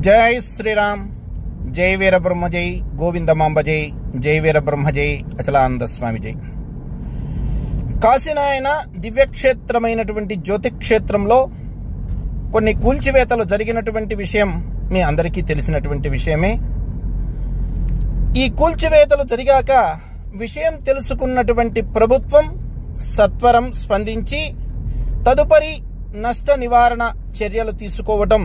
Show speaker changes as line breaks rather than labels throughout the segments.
జై శ్రీరామ్, జై వీరబ్రహ్మ జై, గోవిందమాంబ జై, జై వీరబ్రహ్మ జై, అచలానంద స్వామి జై. కాశీనాయన దివ్యక్షేత్రమైనటువంటి జ్యోతిక్షేత్రంలో కొన్ని కూల్చివేతలు జరిగినటువంటి విషయం మీ అందరికీ తెలిసినటువంటి విషయమే. ఈ కూల్చివేతలు జరిగాక విషయం తెలుసుకున్నటువంటి ప్రభుత్వం సత్వరం స్పందించి తదుపరి నష్ట నివారణ చర్యలు తీసుకోవటం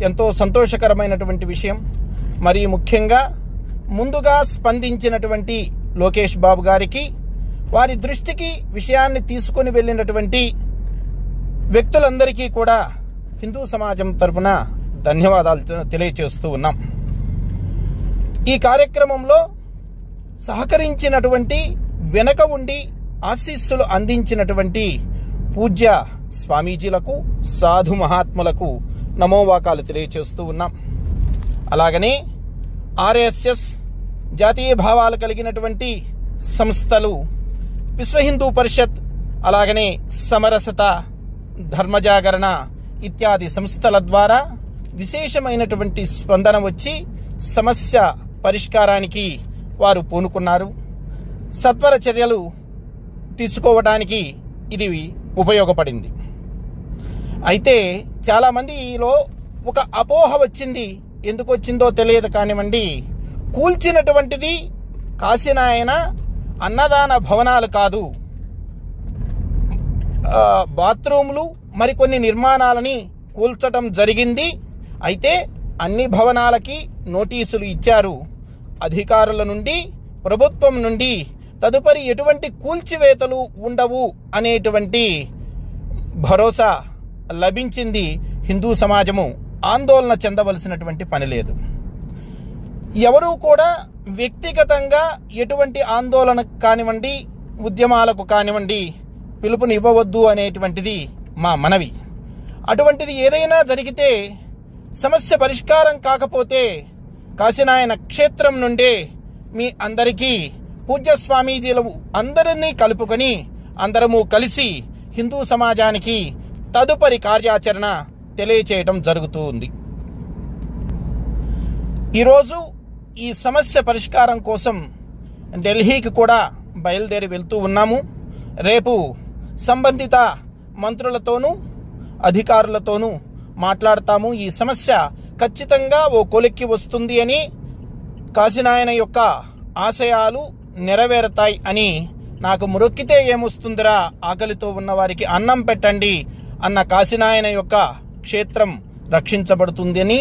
ఎంతో సంతోషకరమైనటువంటి విషయం. మరి ముఖ్యంగా ముందుగా స్పందించినటువంటి లోకేష్ బాబు గారికి, వారి దృష్టికి విషయాన్ని తీసుకుని వెళ్ళినటువంటి వ్యక్తులందరికీ కూడా హిందూ సమాజం తరఫున ధన్యవాదాలు తెలియజేస్తూ ఉన్నాం. ఈ కార్యక్రమంలో సహకరించినటువంటి, వెనక ఉండి ఆశీస్సులు అందించినటువంటి పూజ్య స్వామీజీలకు, సాధు మహాత్ములకు నమోవాకాలు తెలియచేస్తూ ఉన్నాం. అలాగనే ఆర్ఎస్ఎస్ జాతీయ భావాలు కలిగినటువంటి సంస్థలు, విశ్వ హిందూ పరిషత్, అలాగనే సమరసత, ధర్మజాగరణ ఇత్యాది సంస్థల ద్వారా విశేషమైనటువంటి స్పందన వచ్చి సమస్య పరిష్కారానికి వారు పూనుకున్నారు. సత్వర చర్యలు తీసుకోవడానికి ఇది ఉపయోగపడింది. అయితే చాలా మందిలో ఒక అపోహ వచ్చింది. ఎందుకు వచ్చిందో తెలియదు కానివ్వండి, కూల్చినటువంటిది కాశీనాయన అన్నదాన భవనాలు కాదు, బాత్రూములు, మరికొన్ని నిర్మాణాలని కూల్చటం జరిగింది. అయితే అన్ని భవనాలకి నోటీసులు ఇచ్చారు. అధికారుల నుండి, ప్రభుత్వం నుండి తదుపరి ఎటువంటి కూల్చివేతలు ఉండవు అనేటువంటి భరోసా లభించింది. హిందూ సమాజము ఆందోళన చెందవలసినటువంటి పని లేదు. ఎవరూ కూడా వ్యక్తిగతంగా ఎటువంటి ఆందోళన కానివ్వండి, ఉద్యమాలకు కానివ్వండి పిలుపునివ్వవద్దు అనేటువంటిది మా మనవి. అటువంటిది ఏదైనా జరిగితే, సమస్య పరిష్కారం కాకపోతే కాశీనాయన క్షేత్రం నుండే మీ అందరికీ పూజ్య స్వామీజీలు అందరినీ కలుపుకొని అందరము కలిసి హిందూ సమాజానికి తదుపరి కార్యాచరణ తెలియచేయడం జరుగుతూ ఉంది. ఈరోజు ఈ సమస్య పరిష్కారం కోసం ఢిల్లీకి కూడా బయలుదేరి వెళ్తూ ఉన్నాము. రేపు సంబంధిత మంత్రులతోనూ అధికారులతోనూ మాట్లాడతాము. ఈ సమస్య ఖచ్చితంగా ఓ కొలిక్కి వస్తుంది అని, కాశీనాయన యొక్క ఆశయాలు నెరవేరుతాయి అని, నాకు మురొక్కితే ఏమొస్తుందిరా, ఆకలితో ఉన్న వారికి అన్నం పెట్టండి అన్న కాశీనాయన యొక్క క్షేత్రం రక్షించబడుతుంది అని